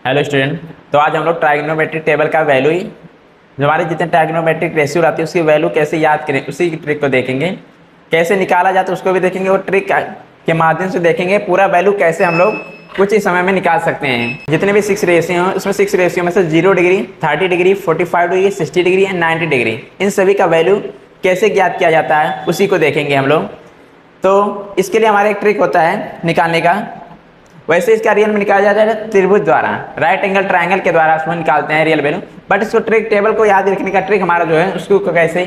Hello student. तो आज हम लोग ट्राइगोनोमेट्रिक टेबल का वैल्यू ही जो हमारे जितने ट्राइगोनोमेट्रिक रेशियो आती है उसकी वैल्यू कैसे याद करें उसी की ट्रिक को देखेंगे। कैसे निकाला जाता है उसको भी देखेंगे और ट्रिक के माध्यम से देखेंगे पूरा वैल्यू कैसे हम लोग कुछ ही समय में निकाल सकते हैं। जितने भी 6 रेशियो हैं उसमें 6 रेशियो में से 0 degree, 30 degree, 45 degree, 60 degree and 90 degree in सभी का वैल्यू कैसे ज्ञात किया जाता है उसी को देखेंगे हम लोग। तो इसके लिए हमारा एक ट्रिक होता है निकालने का। वैसे इसका रियल में निकाला जाता है त्रिभुज द्वारा, राइट एंगल ट्रायंगल के द्वारा उसमें निकालते हैं रियल वैल्यू। बट इसको ट्रिक टेबल को याद रखने का ट्रिक हमारा जो है उसको कैसे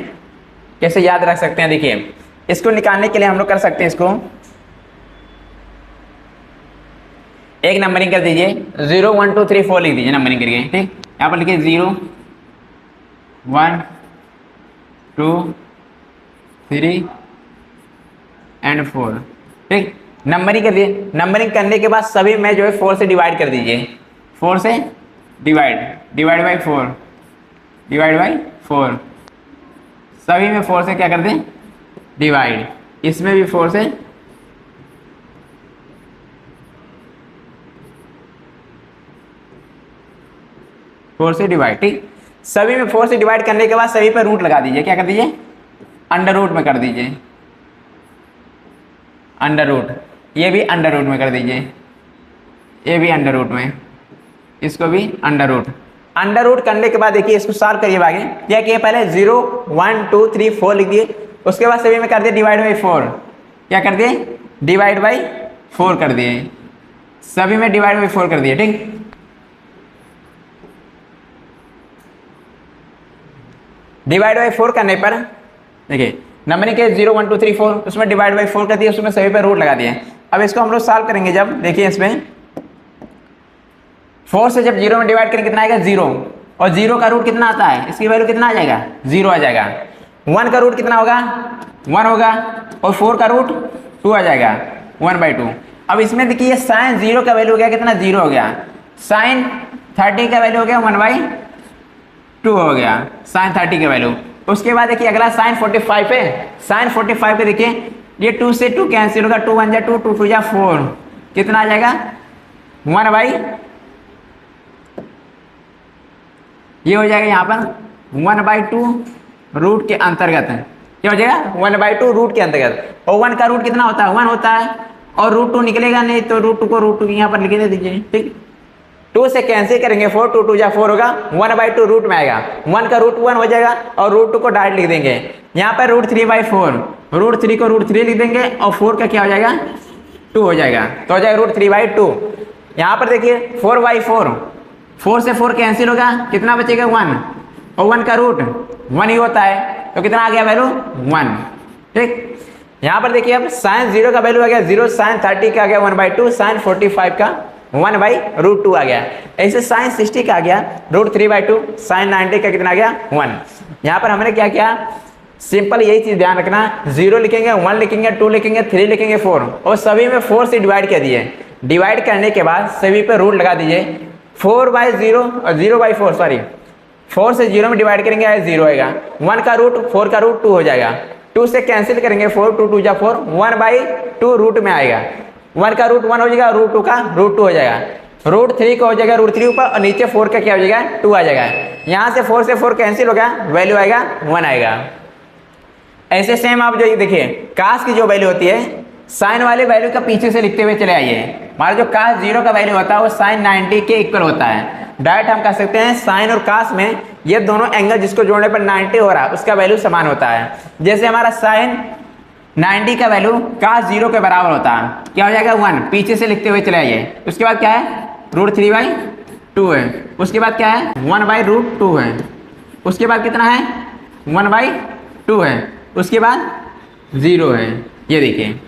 कैसे याद रख सकते हैं। देखिए इसको निकालने के लिए हम लोग कर सकते हैं, इसको एक नंबरिंग कर दीजिए, 0 1 2 3 4 लिख दीजिए नंबरिंग करके। ठीक, यहाँ पर लिखिए 0 1 2 3 एंड 4। ठीक, नंबरिंग कर दिए। नंबरिंग करने के बाद सभी में जो है 4 से डिवाइड कर दीजिए। 4 से डिवाइड बाई 4 डिवाइड बाई 4, सभी में 4 से क्या कर दें डिवाइड, इसमें भी 4 से डिवाइड। ठीक, सभी में 4 से डिवाइड करने के बाद सभी पर रूट लगा दीजिए। क्या कर दीजिए अंडर रूट में कर दीजिए, अंडर रूट, ये भी अंडर रूट में कर दीजिए, ये भी अंडर रूट में, इसको भी अंडर रूट। अंडर रूट करने के बाद देखिए इसको सॉल्व करिए आगे। क्या किए पहले 0 1 2 3 4 लिख दिए, उसके बाद सभी में कर दिए डिवाइड बाई 4। क्या कर दिए डिवाइड बाई 4 कर दिए, सभी में डिवाइड बाई 4 कर दिए। ठीक, डिवाइड बाई 4 करने पर देखिए नंबरिंग के 0 1 2 3 4 उसमें डिवाइड बाई 4 कर दिए, उसमें सभी पे रूट लगा दिए। अब इसको हम लोग सॉल्व करेंगे। जब देखिए इसमें 4 से जब 0 में डिवाइड करेंगे कितना आएगा 0, और 0 का रूट कितना आता है, इसकी वैल्यू कितना आ जाएगा 0 आ जाएगा। 1 का रूट कितना होगा 1 होगा, और 4 का रूट 2 आ जाएगा 1/2। अब इसमें देखिए साइन 0 का वैल्यू हो गया कितना 0 हो गया, साइन 30 का वैल्यू हो गया 1/2 हो गया साइन 30 का वैल्यू। उसके बाद देखिए अगला साइन 45 है, साइन 45 पे देखिए ये 2 से 2 कैंसिल होगा, 2 1 जा 2 2 2 जा 4, कितना आ जाएगा 1/, ये हो जाएगा यहाँ पर 1/2 रूट के अंतर्गत है। क्या हो जाएगा 1/2 रूट के अंतर्गत, और 1 का रूट कितना होता है 1 होता है, और √2 निकलेगा नहीं तो √2 को √2 यहाँ पर लिख दीजिए। ठीक, 2 से कैंसिल करेंगे 4 2 2 जा 4 होगा, 1/2 रूट में आएगा, 1 का रूट 1 हो जाएगा, और √2 को डायरेक्ट लिख देंगे। यहाँ पर √3/4, √3 को √3 लिख देंगे, और 4 का क्या हो जाएगा 2 हो जाएगा, तो हो जाएगा √3/2। यहाँ पर देखिए 4/4, 4 से 4 कैंसिल होगा, कितना बचेगा 1, और 1 का रूट 1 ही होता है, तो कितना आ गया वैल्यू 1। ठीक, यहाँ पर देखिए अब साइन 0 का वैल्यू आ गया 0, साइन 30 का आ गया 1/2, साइन 45 का 1/√2 आ गया। ऐसे साइन 60 का आ गया √3/2, साइन 90 का कितना आ गया 1। यहाँ पर हमने क्या किया, सिंपल यही चीज ध्यान रखना, 0 लिखेंगे 1 लिखेंगे 2 लिखेंगे 3 लिखेंगे 4, और सभी में 4 से डिवाइड कर दिए। डिवाइड करने के बाद सभी पे रूट लगा दीजिए। 4/0 और 0/4 सॉरी 4 से 0 में डिवाइड करेंगे 0 आएगा, 1 का रूट 4 का रूट 2 हो जाएगा, 2 से कैंसिल करेंगे 4 2 2 जा 4, 1/2 रूट में आएगा, 1 का रूट 1 हो जाएगा, √2 का √2 हो जाएगा, √3 का हो जाएगा √3 ऊपर, और नीचे 4 का क्या हो जाएगा 2 आ जाएगा। यहाँ से 4 से 4 कैंसिल हो गया, वैल्यू आएगा 1 आएगा। ऐसे सेम आप जो देखिए कास की जो वैल्यू होती है साइन वाले वैल्यू का पीछे से लिखते हुए चले आइए। हमारा जो कास 0 का वैल्यू होता है वो साइन 90 के इक्वल होता है। डायरेक्ट हम कह सकते हैं साइन और कास में ये दोनों एंगल जिसको जोड़ने पर 90 हो रहा है उसका वैल्यु समान होता है। जैसे हमारा साइन 90 का वैल्यू कास 0 के बराबर होता है, क्या हो जाएगा 1, पीछे से लिखते हुए चले आइए। उसके बाद क्या है √3/2 है, उसके बाद क्या है 1/√2 है, उसके बाद कितना है 1/2 है, उसके बाद 0 है। ये देखिए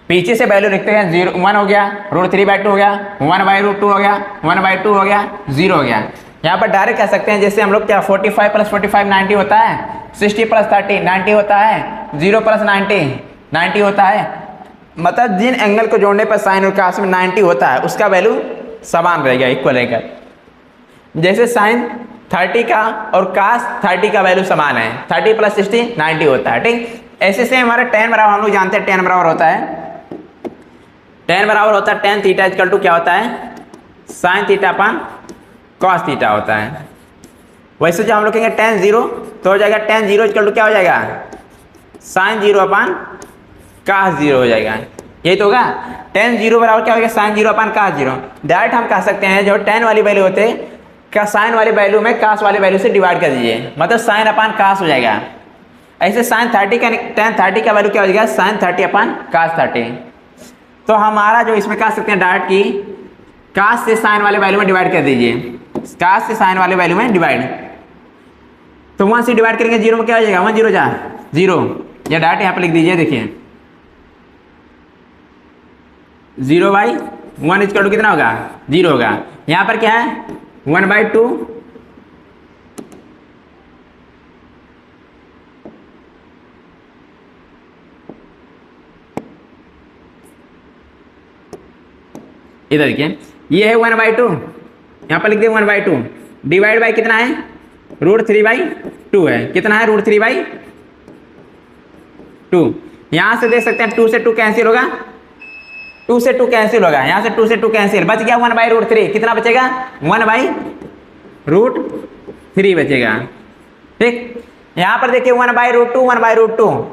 पीछे से वैल्यू लिखते हैं 0 1 हो गया, √3/2 हो गया, 1/√2 हो गया, 1/2 हो गया, 0 हो गया। यहाँ पर डायरेक्ट कह सकते हैं जैसे हम लोग क्या 45 + 45 90 होता है, 60 + 30 90 होता है, 0 + 90 90 होता है। मतलब जिन एंगल को जोड़ने पर साइन और कास में 90 होता है उसका वैल्यू समान रहेगा, इक्वल रहेगा। जैसे साइन 30 का और कास 30 का वैल्यू समान है, 30 + 60 90 होता है। ठीक, ऐसे से हमारा tan बराबर हम लोग जानते हैं tan बराबर होता है tan बराबर होता है tan थीटा इक्वल टू क्या होता है sin theta upon cos theta होता है। वैसे जो हम लोग कहेंगे tan 0 तो हो जाएगा tan 0 इक्वल टू क्या हो जाएगा, sin 0 अपान cos 0 हो जाएगा। यही तो होगा, tan 0 बराबर क्या हो गया, sin 0 अपान cos 0। डायरेक्ट हम कह सकते हैं जो tan वाली वैल्यू होते क्या साइन वाली वैल्यू में cos वाली वैल्यू से डिवाइड कर दीजिए, मतलब sin अपान cos हो जाएगा। ऐसे sin 30 का tan 30 का वैल्यू क्या हो जाएगा, sin 30 अपान cos 30। तो हमारा जो इसमें कह सकते हैं डायरेक्ट की cos से sin वाले वैल्यू में डिवाइड कर दीजिए, cos से sin वाले वैल्यू में डिवाइड, तो 1 से डिवाइड करेंगे 0 में क्या हो जाएगा, 1 0 जा 0, या डायरेक्ट यहाँ पर लिख दीजिए, देखिए 0/1 इक्वल टू कितना होगा, 0 होगा। यहाँ पर क्या है 1/2 इधर देखिए, ये है 1/2, यहाँ पर लिख दिए 1/2 डिवाइड बाई कितना है, √3/2 है, कितना है √3/2। यहाँ से देख सकते हैं 2 से 2 कैंसिल होगा, 2 से 2 कैंसिल होगा, यहाँ से 2 से 2 कैंसिल, बच गया 1/√3, कितना बचेगा 1/√3 बचेगा। ठीक, यहाँ पर देखिए 1/√2 1/√2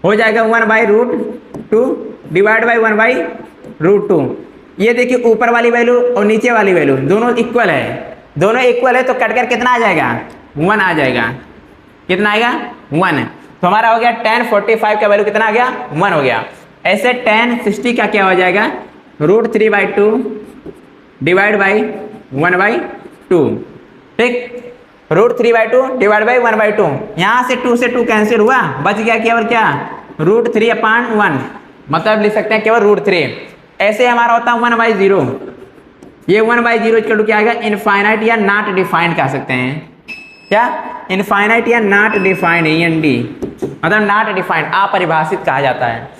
हो जाएगा 1/√2 डिवाइड बाई 1/√2। ये देखिए ऊपर वाली वैल्यू और नीचे वाली वैल्यू दोनों इक्वल है, दोनों इक्वल है तो कटकर कितना आ जाएगा, 1 आ जाएगा। कितना आएगा 1, तो हमारा हो गया tan 45 का वैल्यू कितना आ गया, 1 हो गया। ऐसे tan 60 का क्या हो जाएगा, √3/2 डिवाइड बाई 1/2। ठीक, √3/2 डिवाइड बाई 1/2, यहाँ से 2 से 2 कैंसिल हुआ, बच गया केवल क्या √3/1, मतलब लिख सकते हैं केवल √3। ऐसे हमारा होता है 1/0, ये 1/0 इक्वल टू क्या आएगा, इनफाइनाइट या नॉट डिफाइंड कह सकते हैं, क्या इनफाइनाइट या नॉट डिफाइंड, END मतलब नॉट डिफाइंड, अपरिभाषित कहा जाता है।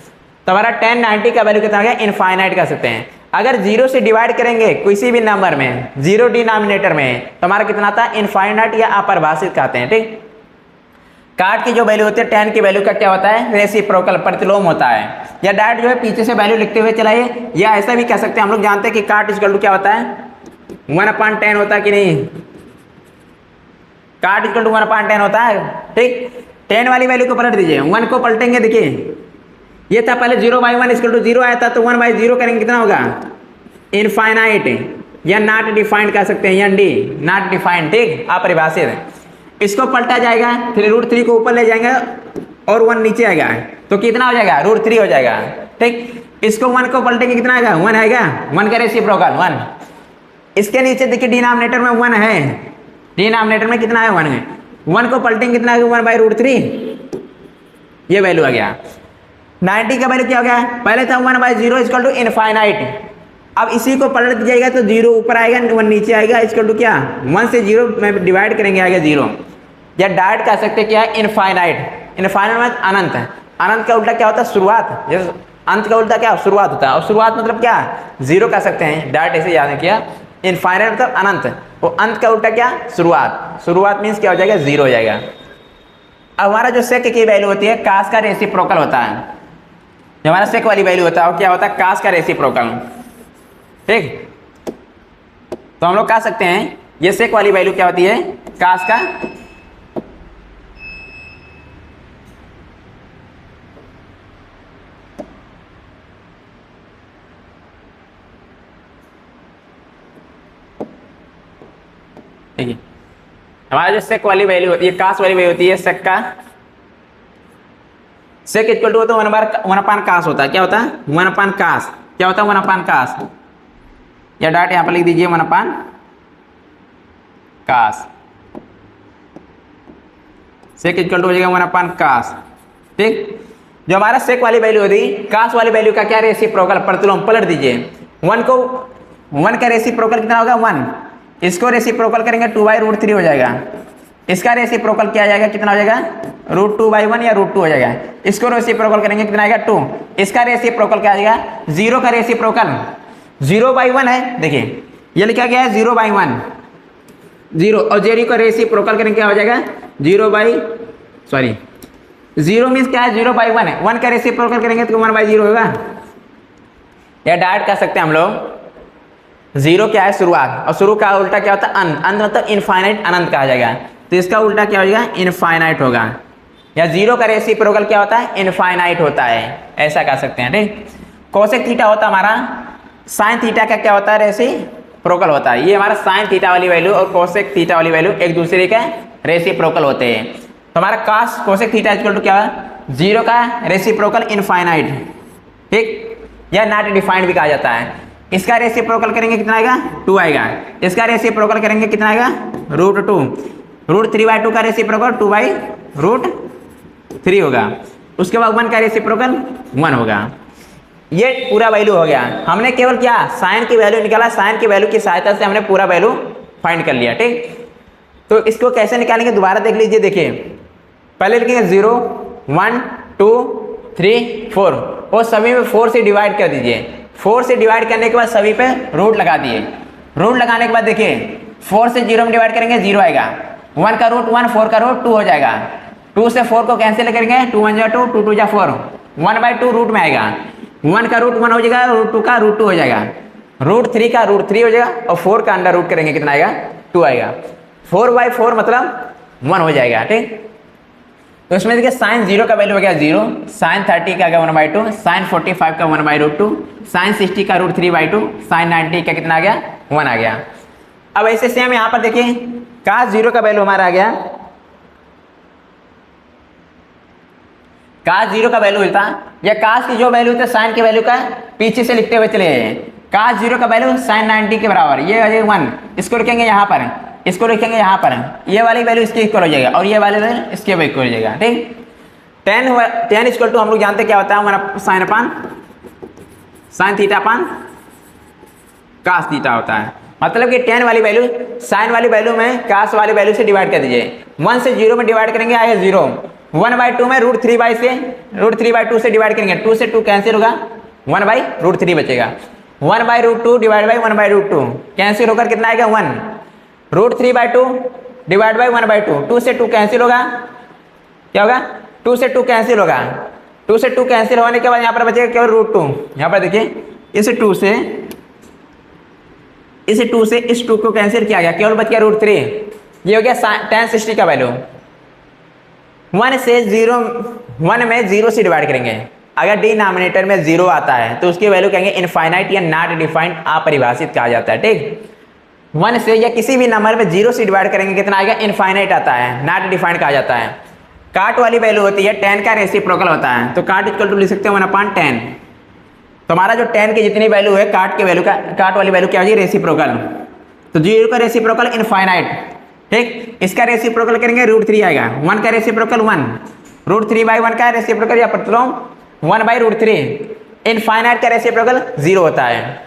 तो हमारा tan 90 का वैल्यू कितना आ गया, इनफाइनाइट कह सकते हैं। अगर 0 से डिवाइड करेंगे किसी भी नंबर में 0 डिनोमिनेटर में तो हमारा कितना आता है, इनफाइनाइट या अपरिभाषित कहते हैं। ठीक, काट की जो वैल्यू होती है tan की वैल्यू का क्या होता है, रेसिप्रोकल प्रतिलोम होता है, या डायरेक्ट जो है पीछे से वैल्यू लिखते हुए चलाइए, या ऐसा भी कह सकते हैं, हम लोग जानते हैं कि काट इक्वल टू क्या होता है 1/10 होता है कि नहीं, काट इक्वल टू 1/10 होता है। ठीक, 10 वाली वैल्यू को पलट दीजिए, 1 को पलटेंगे, देखिए ये था पहले 0/1 इक्वल टू 0 आया था, तो 1/0 करेंगे कितना होगा, इनफाइनाइट या नॉट डिफाइंड कह सकते हैं, ND नॉट डिफाइंड। ठीक, अपरिभाषित, इसको पलटा जाएगा, फिर √3 को ऊपर ले जाएंगे और 1 नीचे आएगा, तो कितना हो जाएगा √3 हो जाएगा। ठीक, इसको 1 को पलटेंगे कितना आएगा, 1 आएगा, 1 का रेसिप्रोकल 1। इसके नीचे देखिए डिनोमिनेटर में 1 है, डिनोमिनेटर में कितना है 1 है, 1 को पलटेंगे कितना आएगा 1/√3, ये वैल्यू आ गया। 90 का वैल्यू क्या हो गया, पहले था 1/0 इक्वल टू इनफाइनाइट, अब इसी को पलट दीजिएगा तो 0 ऊपर आएगा 1 नीचे आएगा, इक्वल टू क्या 1 से 0 में डिवाइड करेंगे आएगा 0, या डायरेक्ट कह सकते हैं क्या है, इनफाइनाइट। इनफाइनाइट मतलब अनंत है, अनंत का उल्टा क्या होता है, शुरुआत, जैसे अंत का उल्टा क्या शुरुआत होता है, और शुरुआत मतलब क्या 0 कह सकते हैं, डायरेक्ट ऐसे याद किया। इनफाइनाइट मतलब अनंत, वो अंत का उल्टा क्या शुरुआत, शुरुआत मीन्स क्या हो जाएगा 0 हो जाएगा। अब हमारा जो सेक की वैल्यू होती है कास का रेसिप्रोकल होता है, जो हमारा सेक वाली वैल्यू होता है वो क्या होता है, कास का रेसिप्रोकल। ठीक, तो हम लोग कह सकते हैं ये सेक वाली वैल्यू क्या होती है, कास का देखिए हमारा जो सेक वाली वैल्यू होती है, कास वाली वैल्यू होती है, सेक का सेक इक्वल टू होता है 1/कास होता है, क्या होता है 1/कास, क्या होता है 1/कास, या डाट यहाँ पर लिख दीजिए 1/कास, सेक इक्वल टू हो जाएगा 1/कास। ठीक, जो हमारा सेक वाली वैल्यू होती कास वाली वैल्यू का क्या रेसिप्रोकल प्रतिलोम, पलट दीजिए 1 को, 1 का रेसिप्रोकल कितना होगा 1, इसको रेसिप्रोकल करेंगे 2/√3 हो जाएगा, इसका रेसिप्रोकल क्या आ जाएगा, कितना हो जाएगा √2/1 या √2 हो जाएगा, इसको रेसिप्रोकल करेंगे कितना आएगा 2, इसका रेसिप्रोकल क्या आ जाएगा, 0 का रेसिप्रोकल 0/1 है, देखिए ये लिखा गया है 0/1 0, और 0 का रेसिप्रोकल करेंगे क्या हो जाएगा 0 मीन्स क्या है 0/1 है, 1 का रेसिप्रोकल करेंगे तो 1/0 होगा, या डायरेक्ट कह सकते हैं हम लोग जीरो क्या है? शुरुआत, और शुरू का उल्टा क्या होता है? अंत। अंत मतलब इनफाइनाइट, अनंत कहा जाएगा। तो इसका उल्टा क्या हो जाएगा? इनफाइनाइट होगा। या जीरो का रेसिप्रोकल क्या होता है? इनफाइनाइट होता है, ऐसा कह सकते हैं। ठीक, कोसेक थीटा होता है हमारा, साइन थीटा का क्या होता है? रेसिप्रोकल होता है। ये हमारा साइन थीटा वाली वैल्यू और कोसेक थीटा वाली वैल्यू एक दूसरे के रेसिप्रोकल होते हैं। तो हमारा कास कोसेक थीटा इक्वल टू क्या है? जीरो का रेसिप्रोकल इनफाइनाइट, ठीक, या नॉट डिफाइंड भी कहा जाता है। इसका रेसिप्रोकल करेंगे कितना आएगा? 2 आएगा। इसका रेसिप्रोकल करेंगे कितना आएगा? √2। √3/2 का रेसिप्रोकल 2/√3 होगा। उसके बाद 1 का रेसिप्रोकल 1 होगा। ये पूरा वैल्यू हो गया। हमने केवल क्या? साइन की वैल्यू निकाला। साइन की वैल्यू की सहायता से हमने पूरा वैल्यू फाइंड कर लिया। ठीक, तो इसको कैसे निकालेंगे दोबारा देख लीजिए। देखिए, पहले लिखेंगे 0, 1, 2, 3, 4 और सभी में 4 से डिवाइड कर दीजिए। 4 से डिवाइड करने के बाद सभी पे रूट लगा दिए। रूट लगाने के बाद देखिए 4 से 0 में डिवाइड करेंगे 0 आएगा। 1 का रूट 1, 4 का रूट 2 हो जाएगा। 2 से 4 को कैंसिल करेंगे, 2 1 जा 2, 2 2 जा 4, 1/2 रूट में आएगा। 1 का रूट 1 हो जाएगा, √2 का √2 हो जाएगा, √3 का √3 हो जाएगा और 4 का अंडर रूट करेंगे कितना आएगा? 2 आएगा। 4/4 मतलब 1 हो जाएगा। ठीक, तो इसमें देखिए साइन 0 का वैल्यू हो गया 0, साइन 30 का 1/2, साइन 45 का 1/√2, साइन 60 का √3/2, साइन 90 का कितना आ गया? 1 आ गया। अब ऐसे सेम यहाँ पर देखिए कास 0 का वैल्यू हमारा आ गया, कास 0 का वैल्यू होता या कास की जो वैल्यू होता है साइन की वैल्यू का पीछे से लिखते हुए चले जाइए। कास 0 का वैल्यू साइन 90 के बराबर, ये हो जाएगा 1, इसको लिखेंगे यहाँ पर, इसको लिखेंगे यहाँ पर, ये वाली वैल्यू इसके इक्वल हो जाएगा और ये वाली वैल्यू इसके इक्वल हो जाएगा। ठीक, tan इक्वल टू हम लोग जानते क्या होता है? Sine theta upon cos theta होता है। मतलब कि tan वाली वैल्यू साइन वाली वैल्यू में कास वाली वैल्यू से डिवाइड कर दीजिए। 1 से 0 में डिवाइड करेंगे आएगा 0, 1/2 में √3/2 से डिवाइड करेंगे, 2 से 2 कैंसिल होगा, 1/√3 बचेगा। 1/√2 डिवाइड बाई 1/√2 कैंसिल होकर कितना आएगा? 1, √3/2 डिवाइड बाई 1/2, 2 से 2 कैंसिल होगा, क्या होगा? 2 से 2 कैंसिल होगा। 2 से 2 कैंसिल होने के बाद यहाँ पर बचेगा केवल √2। यहाँ पर देखिए इस 2 से इस 2 को कैंसिल किया गया, केवल बच गया √3। ये हो गया tan 60 का वैल्यू। 1 में 0 से डिवाइड करेंगे। अगर डिनोमिनेटर में 0 आता है तो उसकी वैल्यू कहेंगे इनफाइनाइट या नॉट डिफाइंड, अपरिभाषित कहा जाता है। ठीक, 1 से या किसी भी नंबर में 0 से डिवाइड करेंगे कितना आएगा? इनफाइनाइट आता है, नॉट डिफाइंड कहा जाता है। काट वाली वैल्यू होती है tan का रेसिप्रोकल होता है, तो काट इक्वल टू लिख सकते हैं 1/tan। तो हमारा जो tan की जितनी वैल्यू है काट के वैल्यू का, काट वाली वैल्यू क्या हो जाएगी? रेसिप्रोकल। तो 0 का रेसिप्रोकल इनफाइनाइट। ठीक, इसका रेसिप्रोकल करेंगे √3 आएगा। 1 का रेसिप्रोकल 1, √3/1 का रेसिप्रोकल या प्रतिलोम 1/√3। इनफाइनाइट का रेसिप्रोकल 0 होता है।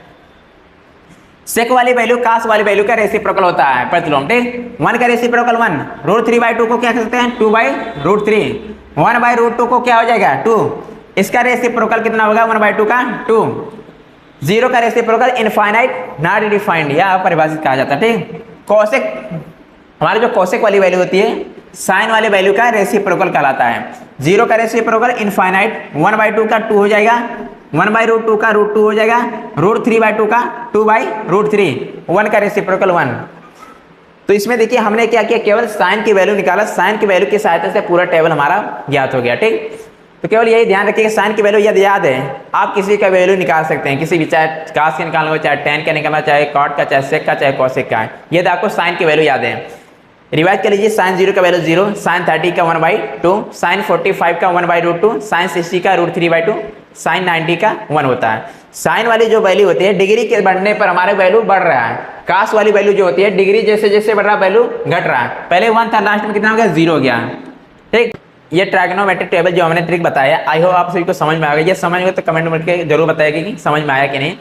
सेक वाली वैल्यू कास वाली वैल्यू का रेसिप्रोकल होता है प्रतिलोम। ठीक, 1 का रेसिप्रोकल 1, √3/2 को क्या कर सकते हैं? 2/√3, 1/√2 को क्या हो जाएगा? 2, इसका रेसिप्रोकल कितना होगा? 1/2 का 2। 0 का रेसिप्रोकल इनफाइनाइट नॉट डिफाइंड या अपरिभाषित कहा जाता है। ठीक, कोसेक हमारी जो कोसेक वाली वैल्यू होती है साइन वाली वैल्यू का रेसिप्रोकल कहलाता है। 0 का रेसिप्रोकल इनफाइनाइट, 1/2 का 2 हो जाएगा, 1/√2 का √2 हो जाएगा, √3/2 का 2/√3, 1 का रेसिप्रोकल 1। तो इसमें देखिए हमने क्या किया? केवल साइन की वैल्यू निकाला। साइन की वैल्यू की सहायता से पूरा टेबल हमारा ज्ञात हो गया। ठीक, तो केवल यही ध्यान रखिए साइन की वैल्यू यदि याद है आप किसी का वैल्यू निकाल सकते हैं, किसी भी, चाहे कास का निकालना हो, चाहे tan का निकालना, चाहे कॉट का, चाहे सेक का, चाहे कोसेक का। यदि आपको साइन की वैल्यू याद है रिवाइज कर लीजिए। साइन 0 का वैल्यू 0, साइन 30 का 1/2, साइन 45 का 1/√2, साइन 60 का √3/2, साइन 90 का 1 होता है। साइन वाली जो वैल्यू होती है डिग्री के बढ़ने पर हमारा वैल्यू बढ़ रहा है। कास वाली वैल्यू जो होती है डिग्री जैसे जैसे बढ़ रहा है वैल्यू घट रहा है। पहले 1 था, लास्ट में कितना हो गया? 0 हो गया। ठीक, ये ट्राइगोनोमेट्रिक टेबल जो हमने ट्रिक बताया, आई होप आप सभी को समझ में आ गया। ये समझ में तो कमेंट करके जरूर बताएगी कि समझ में आया कि नहीं।